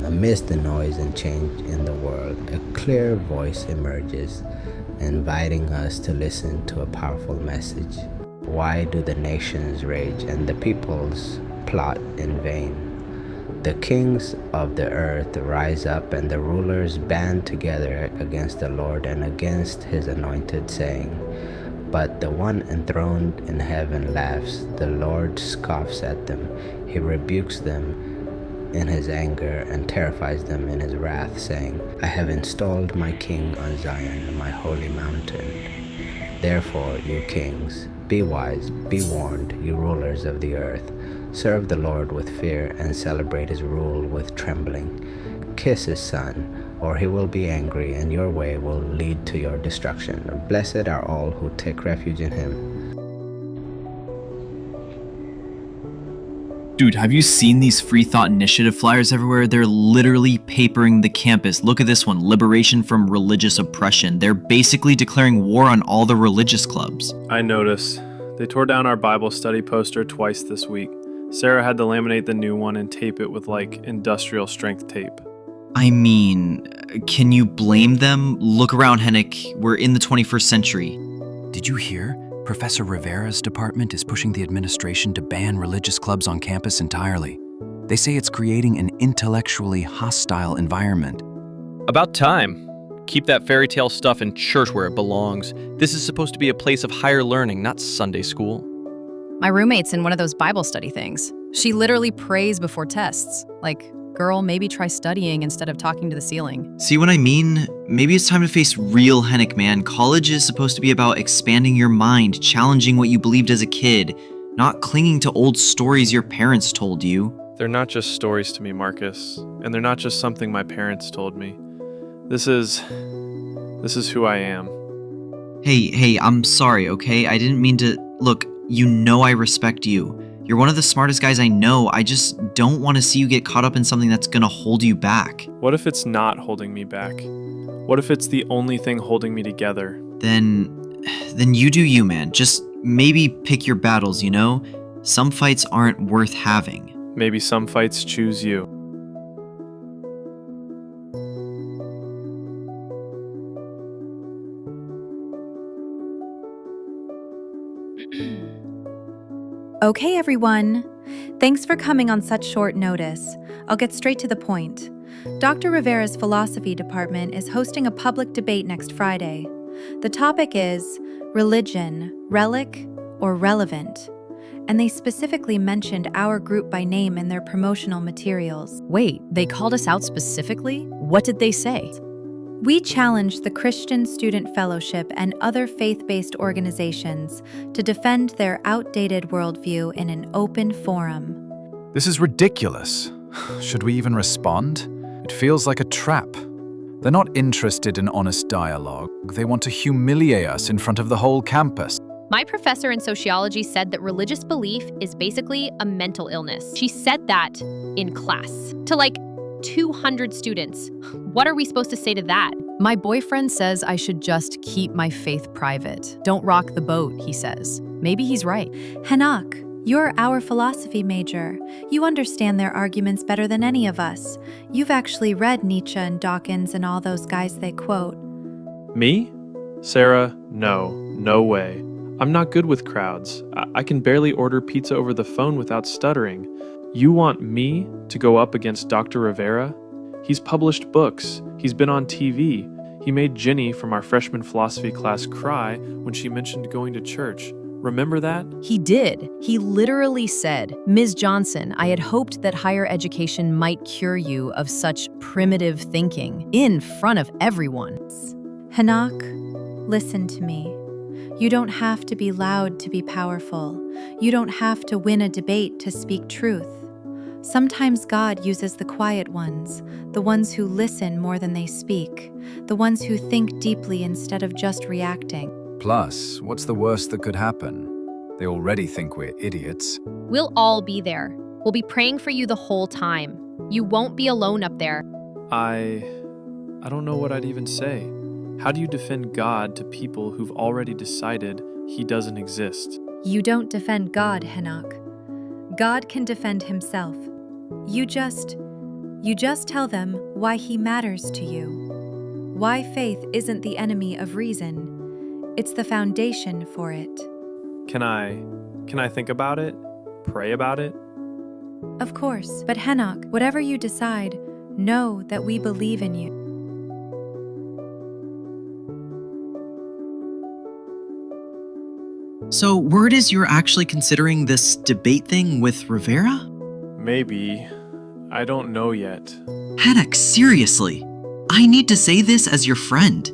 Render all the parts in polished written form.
Amidst the noise and change in the world, a clear voice emerges, inviting us to listen to a powerful message. Why do the nations rage and the peoples plot in vain? The kings of the earth rise up and the rulers band together against the Lord and against his anointed, saying, but the one enthroned in heaven laughs, the Lord scoffs at them, he rebukes them in his anger and terrifies them in his wrath, saying, I have installed my king on Zion, my holy mountain. Therefore, you kings, be wise, be warned, you rulers of the earth. Serve the Lord with fear and celebrate his rule with trembling. Kiss his son, or he will be angry, and your way will lead to your destruction. Blessed are all who take refuge in him. Dude, have you seen these Free Thought Initiative flyers everywhere? They're literally papering the campus. Look at this one, Liberation from Religious Oppression. They're basically declaring war on all the religious clubs. I noticed. They tore down our Bible study poster twice this week. Sarah had to laminate the new one and tape it with industrial strength tape. I mean, can you blame them? Look around, Hennick. We're in the 21st century. Did you hear? Professor Rivera's department is pushing the administration to ban religious clubs on campus entirely. They say it's creating an intellectually hostile environment. About time. Keep that fairy tale stuff in church where it belongs. This is supposed to be a place of higher learning, not Sunday school. My roommate's in one of those Bible study things. She literally prays before tests. Like, girl, maybe try studying instead of talking to the ceiling. See what I mean? Maybe it's time to face real Hennick, man. College is supposed to be about expanding your mind, challenging what you believed as a kid, not clinging to old stories your parents told you. They're not just stories to me, Marcus, and they're not just something my parents told me. This is who I am. Hey, I'm sorry, okay? I didn't mean to... Look, you know I respect you. You're one of the smartest guys I know. I just don't want to see you get caught up in something that's gonna hold you back. What if it's not holding me back? What if it's the only thing holding me together? Then you do you, man. Just maybe pick your battles, you know? Some fights aren't worth having. Maybe some fights choose you. Okay, everyone. Thanks for coming on such short notice. I'll get straight to the point. Dr. Rivera's philosophy department is hosting a public debate next Friday. The topic is religion, relic, or relevant. And they specifically mentioned our group by name in their promotional materials. Wait, they called us out specifically? What did they say? We challenged the Christian Student Fellowship and other faith-based organizations to defend their outdated worldview in an open forum. This is ridiculous. Should we even respond? It feels like a trap. They're not interested in honest dialogue. They want to humiliate us in front of the whole campus. My professor in sociology said that religious belief is basically a mental illness. She said that in class to 200 students. What are we supposed to say to that? My boyfriend says I should just keep my faith private. Don't rock the boat, he says. Maybe he's right. Hanak, you're our philosophy major. You understand their arguments better than any of us. You've actually read Nietzsche and Dawkins and all those guys they quote. Me? Sarah, no way. I'm not good with crowds. I can barely order pizza over the phone without stuttering. You want me to go up against Dr. Rivera? He's published books. He's been on TV. He made Ginny from our freshman philosophy class cry when she mentioned going to church. Remember that? He did. He literally said, Ms. Johnson, I had hoped that higher education might cure you of such primitive thinking in front of everyone. Hanak, listen to me. You don't have to be loud to be powerful. You don't have to win a debate to speak truth. Sometimes God uses the quiet ones, the ones who listen more than they speak, the ones who think deeply instead of just reacting. Plus, what's the worst that could happen? They already think we're idiots. We'll all be there. We'll be praying for you the whole time. You won't be alone up there. I don't know what I'd even say. How do you defend God to people who've already decided he doesn't exist? You don't defend God, Hanak. God can defend himself. You You just tell them why he matters to you. Why faith isn't the enemy of reason. It's the foundation for it. Can I think about it? Pray about it? Of course, but Henoch, whatever you decide, know that we believe in you. So, word is you're actually considering this debate thing with Rivera? Maybe. I don't know yet. Henoch, seriously. I need to say this as your friend.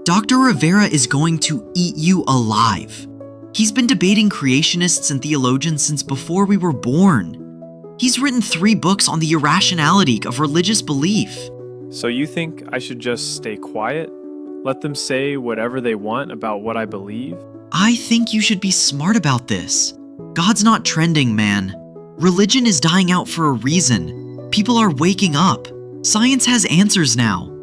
Dr. Rivera is going to eat you alive. He's been debating creationists and theologians since before we were born. He's written 3 books on the irrationality of religious belief. So you think I should just stay quiet? Let them say whatever they want about what I believe? I think you should be smart about this. God's not trending, man. Religion is dying out for a reason. People are waking up. Science has answers now.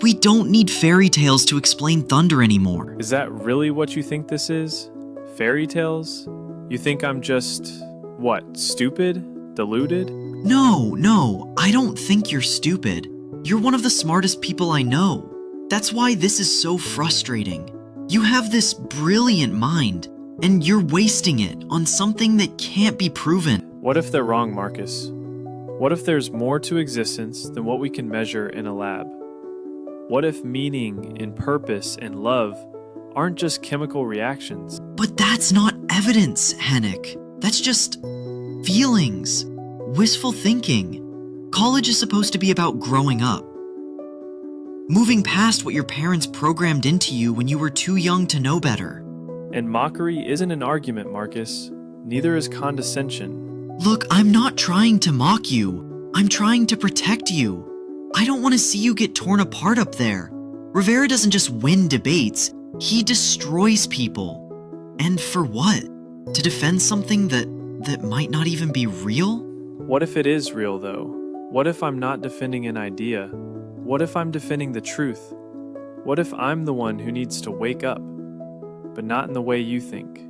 We don't need fairy tales to explain thunder anymore. Is that really what you think this is? Fairy tales? You think I'm just, what, stupid? Deluded? No, I don't think you're stupid. You're one of the smartest people I know. That's why this is so frustrating. You have this brilliant mind, and you're wasting it on something that can't be proven. What if they're wrong, Marcus? What if there's more to existence than what we can measure in a lab? What if meaning and purpose and love aren't just chemical reactions? But that's not evidence, Henoch. That's just feelings, wishful thinking. College is supposed to be about growing up. Moving past what your parents programmed into you when you were too young to know better. And mockery isn't an argument, Marcus. Neither is condescension. Look, I'm not trying to mock you. I'm trying to protect you. I don't want to see you get torn apart up there. Rivera doesn't just win debates, he destroys people. And for what? To defend something that might not even be real? What if it is real, though? What if I'm not defending an idea? What if I'm defending the truth? What if I'm the one who needs to wake up, but not in the way you think?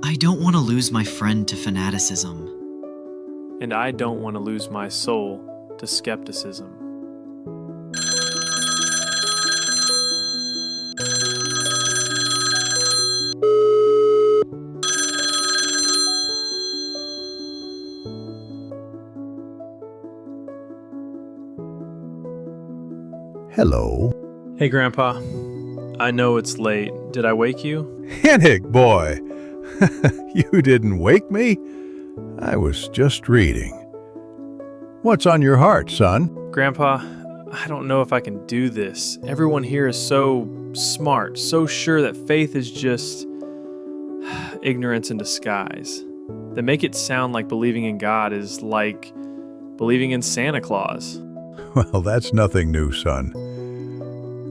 I don't want to lose my friend to fanaticism. And I don't want to lose my soul to skepticism. Hello. Hey, Grandpa. I know it's late. Did I wake you? Henoch, boy. You didn't wake me. I was just reading. What's on your heart, son? Grandpa, I don't know if I can do this. Everyone here is so smart, so sure that faith is just ignorance in disguise. They make it sound like believing in God is like believing in Santa Claus. Well, that's nothing new, son.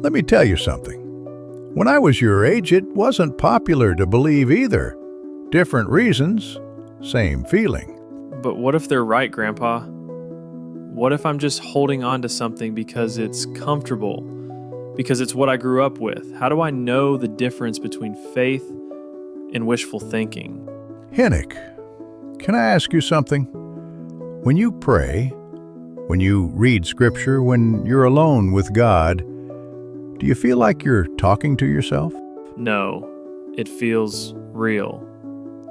Let me tell you something. When I was your age, it wasn't popular to believe either. Different reasons, same feeling. But what if they're right, Grandpa? What if I'm just holding on to something because it's comfortable, because it's what I grew up with? How do I know the difference between faith and wishful thinking? Henoch, can I ask you something? When you pray, when you read scripture, when you're alone with God, do you feel like you're talking to yourself? No, it feels real,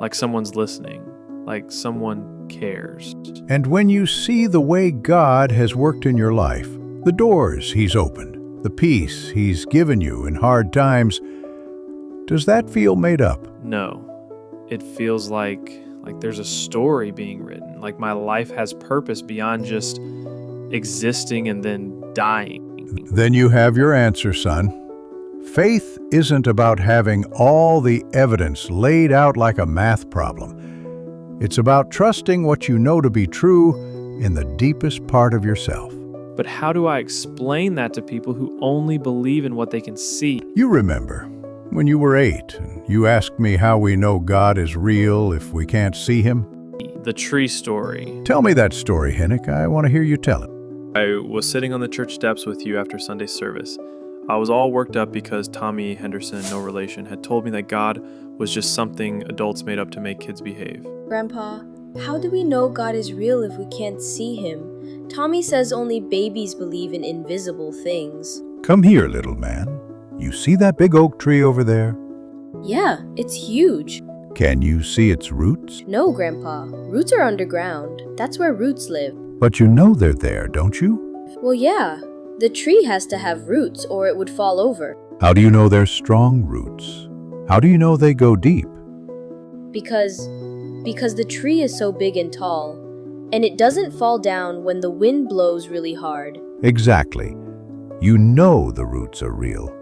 like someone's listening, like someone cares. And when you see the way God has worked in your life, the doors He's opened, the peace He's given you in hard times, does that feel made up? No, it feels like there's a story being written, like my life has purpose beyond just existing and then dying. Then you have your answer, son. Faith isn't about having all the evidence laid out like a math problem. It's about trusting what you know to be true in the deepest part of yourself. But how do I explain that to people who only believe in what they can see? You remember when you were 8 and you asked me how we know God is real if we can't see Him? The tree story. Tell me that story, Henoch. I want to hear you tell it. I was sitting on the church steps with you after Sunday service. I was all worked up because Tommy Henderson, no relation, had told me that God was just something adults made up to make kids behave. Grandpa, How do we know God is real if we can't see him? Tommy says only babies believe in invisible things. Come here, little man. You see that big oak tree over there? Yeah, it's huge. Can you see its roots? No, Grandpa. Roots are underground. That's where roots live. But you know they're there, don't you? Well, yeah. The tree has to have roots or it would fall over. How do you know they're strong roots? How do you know they go deep? Because the tree is so big and tall, and it doesn't fall down when the wind blows really hard. Exactly. You know the roots are real.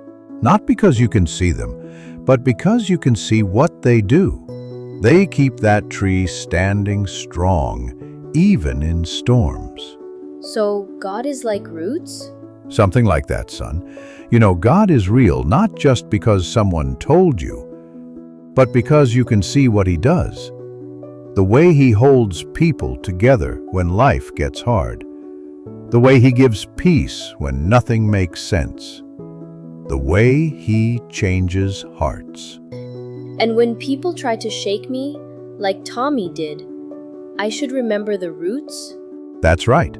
Not because you can see them, but because you can see what they do. They keep that tree standing strong, even in storms. So God is like roots? Something like that, son. You know, God is real not just because someone told you, but because you can see what he does. The way he holds people together when life gets hard. The way he gives peace when nothing makes sense. The way he changes hearts. And when people try to shake me, like Tommy did, I should remember the roots? That's right.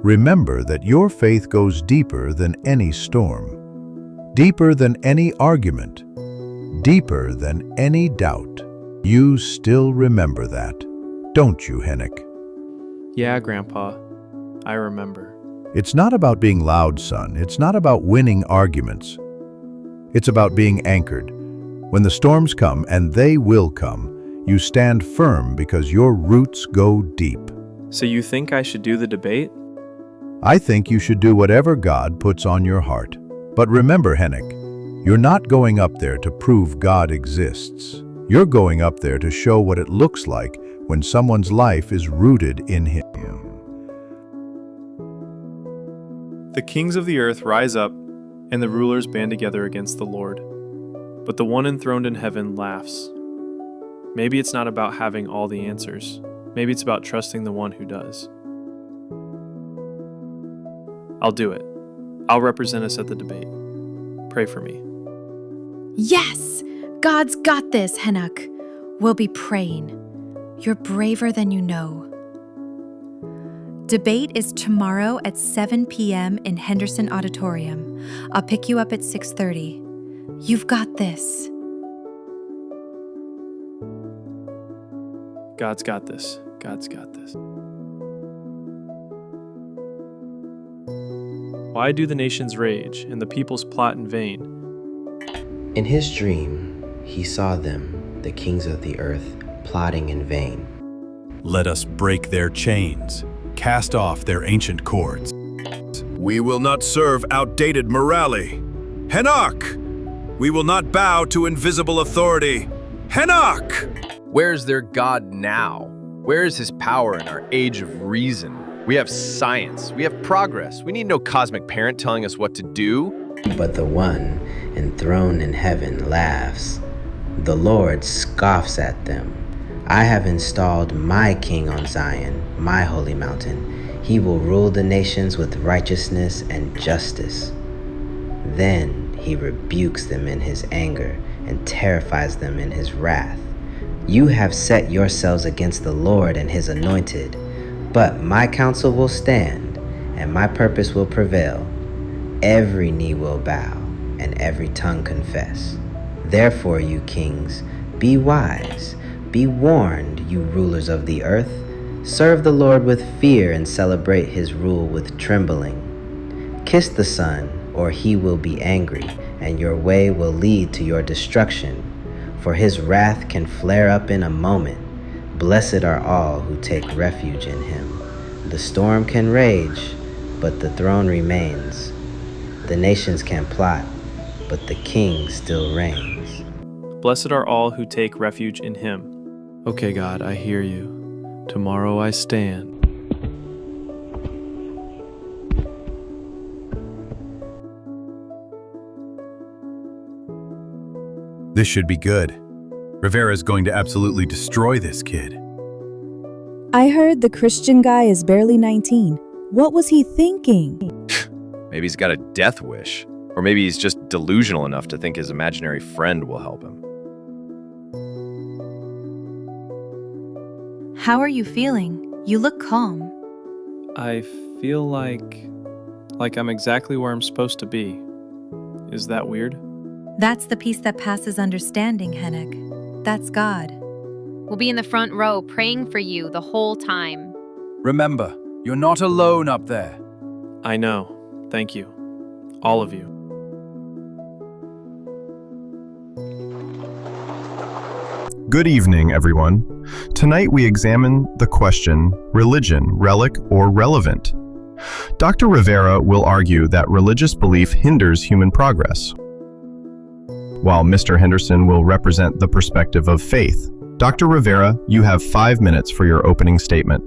Remember that your faith goes deeper than any storm, deeper than any argument, deeper than any doubt. You still remember that, don't you, Henrik? Yeah, Grandpa. I remember. It's not about being loud, son. It's not about winning arguments. It's about being anchored. When the storms come, and they will come, you stand firm because your roots go deep. So you think I should do the debate? I think you should do whatever God puts on your heart. But remember, Henrik, you're not going up there to prove God exists. You're going up there to show what it looks like when someone's life is rooted in Him. The kings of the earth rise up, and the rulers band together against the Lord. But the one enthroned in heaven laughs. Maybe it's not about having all the answers. Maybe it's about trusting the one who does. I'll do it. I'll represent us at the debate. Pray for me. Yes! God's got this, Henrik. We'll be praying. You're braver than you know. Debate is tomorrow at 7 p.m. in Henderson Auditorium. I'll pick you up at 6:30. You've got this. God's got this. God's got this. Why do the nations rage and the peoples plot in vain? In his dream, he saw them, the kings of the earth, plotting in vain. Let us break their chains, cast off their ancient cords. We will not serve outdated morality. Henok! We will not bow to invisible authority. Henok! Where's their God now? Where is his power in our age of reason? We have science. We have progress. We need no cosmic parent telling us what to do. But the one enthroned in heaven laughs. The Lord scoffs at them. I have installed my king on Zion, my holy mountain. He will rule the nations with righteousness and justice. Then he rebukes them in his anger and terrifies them in his wrath. You have set yourselves against the Lord and his anointed. But my counsel will stand, and my purpose will prevail. Every knee will bow, and every tongue confess. Therefore, you kings, be wise. Be warned, you rulers of the earth. Serve the Lord with fear and celebrate his rule with trembling. Kiss the Son, or he will be angry, and your way will lead to your destruction. For his wrath can flare up in a moment. Blessed are all who take refuge in him. The storm can rage, but the throne remains. The nations can plot, but the king still reigns. Blessed are all who take refuge in him. Okay, God, I hear you. Tomorrow I stand. This should be good. Rivera's going to absolutely destroy this kid. I heard the Christian guy is barely 19. What was he thinking? Maybe he's got a death wish. Or maybe he's just delusional enough to think his imaginary friend will help him. How are you feeling? You look calm. I feel like I'm exactly where I'm supposed to be. Is that weird? That's the peace that passes understanding, Hennock. That's God. We'll be in the front row praying for you the whole time. Remember, you're not alone up there. I know. Thank you. All of you. Good evening, everyone. Tonight we examine the question, religion, relic, or relevant? Dr. Rivera will argue that religious belief hinders human progress, while Mr. Henderson will represent the perspective of faith. Dr. Rivera, you have 5 minutes for your opening statement.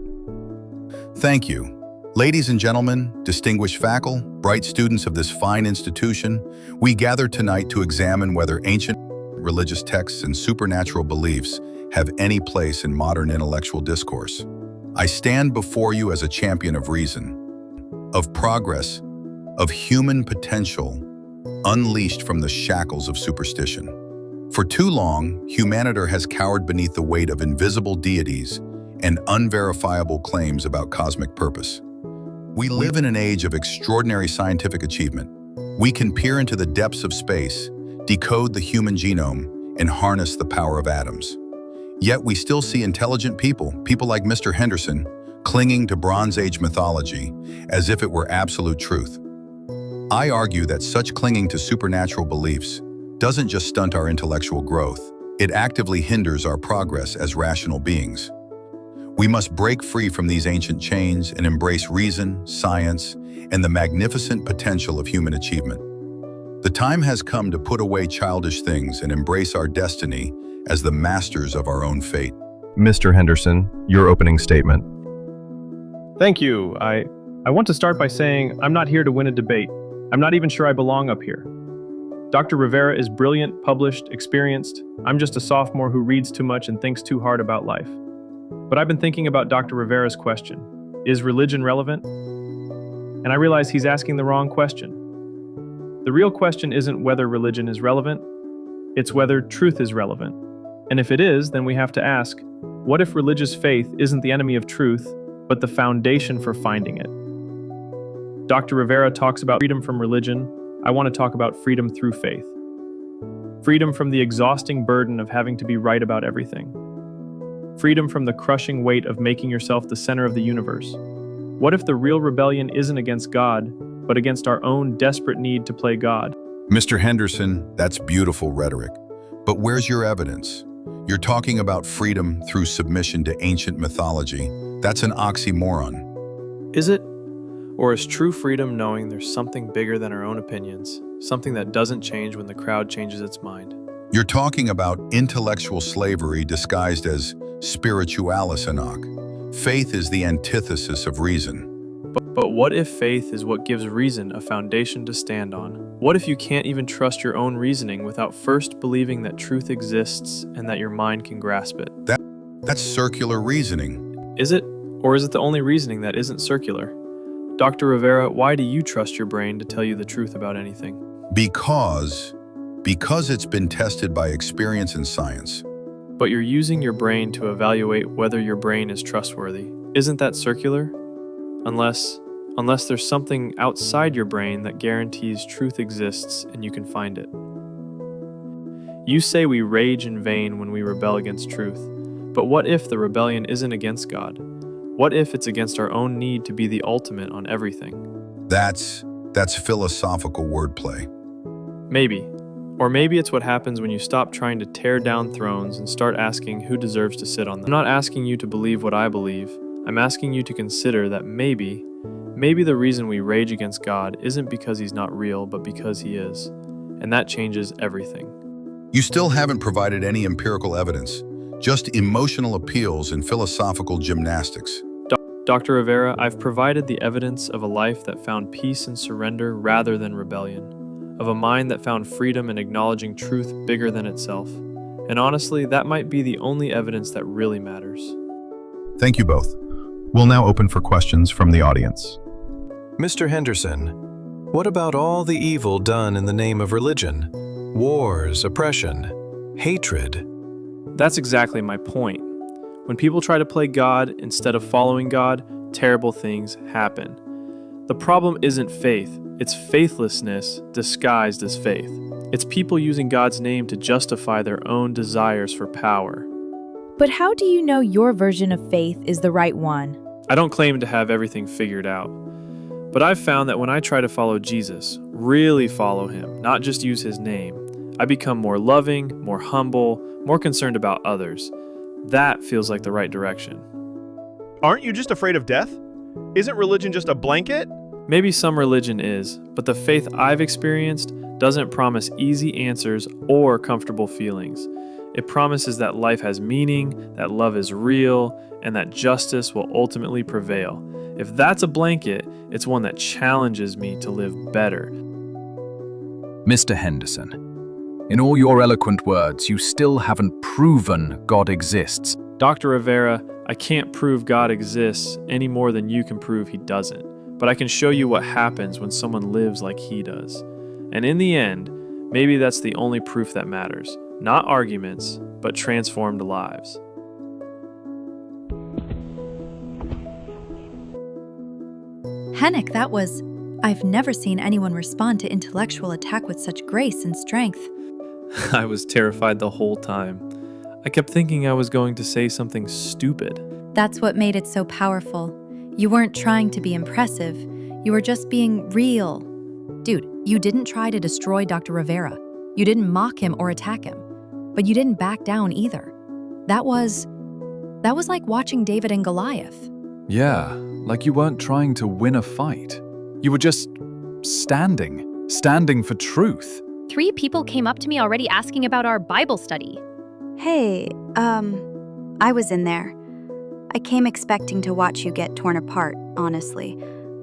Thank you. Ladies and gentlemen, distinguished faculty, bright students of this fine institution, we gather tonight to examine whether ancient religious texts and supernatural beliefs have any place in modern intellectual discourse. I stand before you as a champion of reason, of progress, of human potential, unleashed from the shackles of superstition. For too long, humanity has cowered beneath the weight of invisible deities and unverifiable claims about cosmic purpose. We live in an age of extraordinary scientific achievement. We can peer into the depths of space, decode the human genome, and harness the power of atoms. Yet we still see intelligent people like Mr. Henderson, clinging to Bronze Age mythology as if it were absolute truth. I argue that such clinging to supernatural beliefs doesn't just stunt our intellectual growth, it actively hinders our progress as rational beings. We must break free from these ancient chains and embrace reason, science, and the magnificent potential of human achievement. The time has come to put away childish things and embrace our destiny as the masters of our own fate. Mr. Henderson, your opening statement. Thank you. I want to start by saying I'm not here to win a debate. I'm not even sure I belong up here. Dr. Rivera is brilliant, published, experienced. I'm just a sophomore who reads too much and thinks too hard about life. But I've been thinking about Dr. Rivera's question. Is religion relevant? And I realize he's asking the wrong question. The real question isn't whether religion is relevant, it's whether truth is relevant. And if it is, then we have to ask, what if religious faith isn't the enemy of truth, but the foundation for finding it? Dr. Rivera talks about freedom from religion. I want to talk about freedom through faith. Freedom from the exhausting burden of having to be right about everything. Freedom from the crushing weight of making yourself the center of the universe. What if the real rebellion isn't against God, but against our own desperate need to play God? Mr. Henderson, that's beautiful rhetoric. But where's your evidence? You're talking about freedom through submission to ancient mythology. That's an oxymoron. Is it? Or is true freedom knowing there's something bigger than our own opinions, something that doesn't change when the crowd changes its mind? You're talking about intellectual slavery disguised as spiritualis, Enoch. Faith is the antithesis of reason. But what if faith is what gives reason a foundation to stand on? What if you can't even trust your own reasoning without first believing that truth exists and that your mind can grasp it? That's circular reasoning. Is it? Or is it the only reasoning that isn't circular? Dr. Rivera, why do you trust your brain to tell you the truth about anything? Because it's been tested by experience and science. But you're using your brain to evaluate whether your brain is trustworthy. Isn't that circular? Unless there's something outside your brain that guarantees truth exists and you can find it. You say we rage in vain when we rebel against truth. But what if the rebellion isn't against God? What if it's against our own need to be the ultimate on everything? That's philosophical wordplay. Maybe. Or maybe it's what happens when you stop trying to tear down thrones and start asking who deserves to sit on them. I'm not asking you to believe what I believe. I'm asking you to consider that maybe the reason we rage against God isn't because he's not real, but because he is. And that changes everything. You still haven't provided any empirical evidence, just emotional appeals and philosophical gymnastics. Dr. Rivera, I've provided the evidence of a life that found peace and surrender rather than rebellion, of a mind that found freedom in acknowledging truth bigger than itself. And honestly, that might be the only evidence that really matters. Thank you both. We'll now open for questions from the audience. Mr. Henderson, what about all the evil done in the name of religion? Wars, oppression, hatred. That's exactly my point. When people try to play God instead of following God, terrible things happen. The problem isn't faith, it's faithlessness disguised as faith. It's people using God's name to justify their own desires for power. But how do you know your version of faith is the right one? I don't claim to have everything figured out. But I've found that when I try to follow Jesus, really follow him, not just use his name, I become more loving, more humble, more concerned about others. That feels like the right direction. Aren't you just afraid of death? Isn't religion just a blanket? Maybe some religion is, but the faith I've experienced doesn't promise easy answers or comfortable feelings. It promises that life has meaning, that love is real, and that justice will ultimately prevail. If that's a blanket, it's one that challenges me to live better. Mr. Henderson, in all your eloquent words, you still haven't proven God exists. Dr. Rivera, I can't prove God exists any more than you can prove he doesn't. But I can show you what happens when someone lives like he does. And in the end, maybe that's the only proof that matters. Not arguments, but transformed lives. Hennick, that was... I've never seen anyone respond to intellectual attack with such grace and strength. I was terrified the whole time. I kept thinking I was going to say something stupid. That's what made it so powerful. You weren't trying to be impressive. You were just being real. Dude, you didn't try to destroy Dr. Rivera. You didn't mock him or attack him. But you didn't back down either. That was like watching David and Goliath. Yeah, like you weren't trying to win a fight. You were just standing for truth. 3 people came up to me already asking about our Bible study. Hey, I was in there. I came expecting to watch you get torn apart, honestly.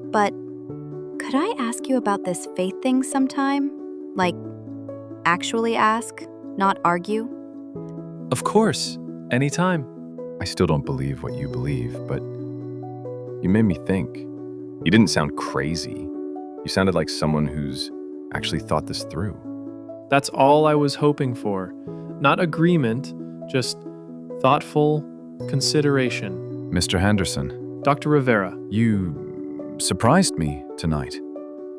But could I ask you about this faith thing sometime? Like, actually ask, not argue? Of course, anytime. I still don't believe what you believe, but you made me think. You didn't sound crazy. You sounded like someone who's actually thought this through. That's all I was hoping for. Not agreement, just thoughtful consideration. Mr. Henderson. Dr. Rivera. You surprised me tonight.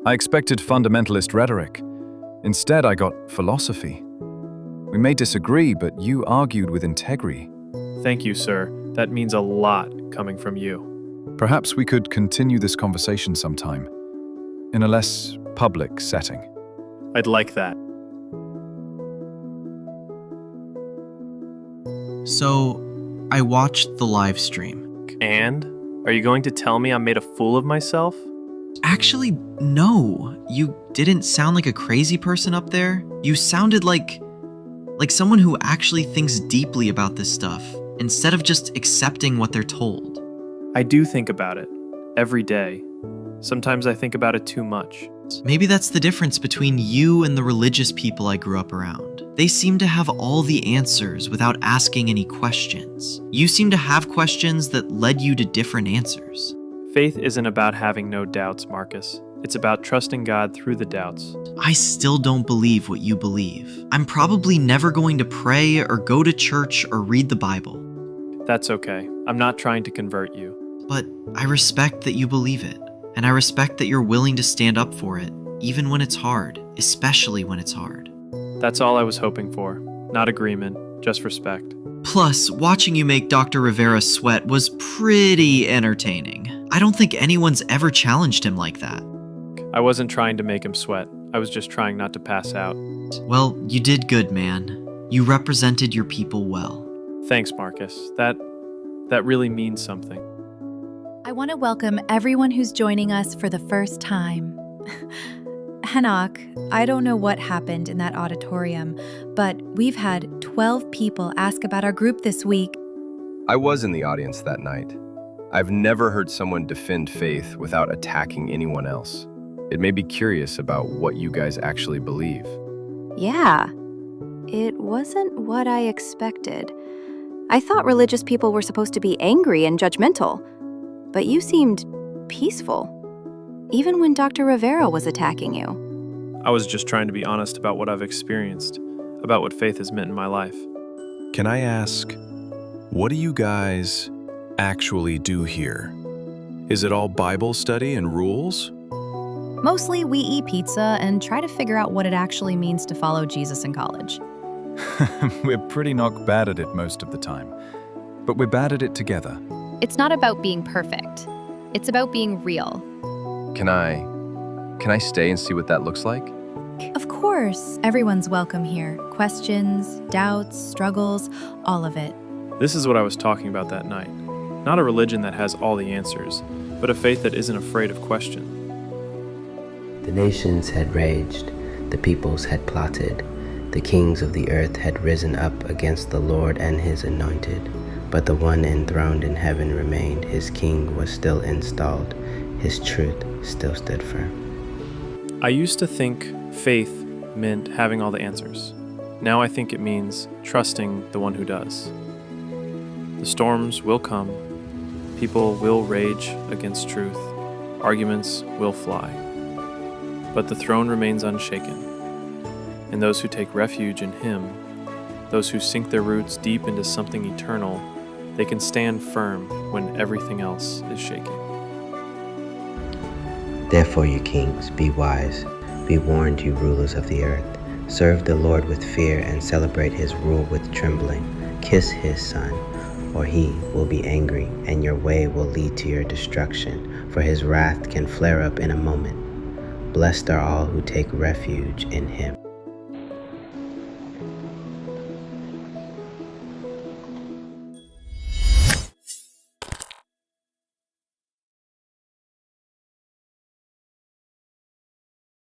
I expected fundamentalist rhetoric. Instead, I got philosophy. We may disagree, but you argued with integrity. Thank you, sir. That means a lot coming from you. Perhaps we could continue this conversation sometime, in a less public setting. I'd like that. So, I watched the live stream. And? Are you going to tell me I made a fool of myself? Actually, no. You didn't sound like a crazy person up there. You sounded like someone who actually thinks deeply about this stuff, instead of just accepting what they're told. I do think about it. Every day. Sometimes I think about it too much. Maybe that's the difference between you and the religious people I grew up around. They seem to have all the answers without asking any questions. You seem to have questions that led you to different answers. Faith isn't about having no doubts, Marcus. It's about trusting God through the doubts. I still don't believe what you believe. I'm probably never going to pray or go to church or read the Bible. That's okay. I'm not trying to convert you. But I respect that you believe it, and I respect that you're willing to stand up for it, even when it's hard, especially when it's hard. That's all I was hoping for. Not agreement, just respect. Plus, watching you make Dr. Rivera sweat was pretty entertaining. I don't think anyone's ever challenged him like that. I wasn't trying to make him sweat. I was just trying not to pass out. Well, you did good, man. You represented your people well. Thanks, Marcus. That really means something. I want to welcome everyone who's joining us for the first time. Hennock, I don't know what happened in that auditorium, but we've had 12 people ask about our group this week. I was in the audience that night. I've never heard someone defend faith without attacking anyone else. It made me curious about what you guys actually believe. Yeah, it wasn't what I expected. I thought religious people were supposed to be angry and judgmental, but you seemed peaceful, even when Dr. Rivera was attacking you. I was just trying to be honest about what I've experienced, about what faith has meant in my life. Can I ask, What do you guys actually do here? Is it all Bible study and rules? Mostly, we eat pizza and try to figure out what it actually means to follow Jesus in college. We're pretty knock bad at it most of the time, but we're bad at it together. It's not about being perfect. It's about being real. Can I stay and see what that looks like? Of course, everyone's welcome here. Questions, doubts, struggles, all of it. This is what I was talking about that night. Not a religion that has all the answers, but a faith that isn't afraid of question. The nations had raged, the peoples had plotted, the kings of the earth had risen up against the Lord and his anointed. But the one enthroned in heaven remained, his king was still installed, his truth still stood firm. I used to think faith meant having all the answers. Now I think it means trusting the one who does. The storms will come, people will rage against truth, arguments will fly. But the throne remains unshaken, and those who take refuge in him, those who sink their roots deep into something eternal, they can stand firm when everything else is shaking. Therefore, you kings, be wise, be warned, you rulers of the earth. Serve the Lord with fear and celebrate his rule with trembling. Kiss his son, or he will be angry, and your way will lead to your destruction, for his wrath can flare up in a moment. Blessed are all who take refuge in him.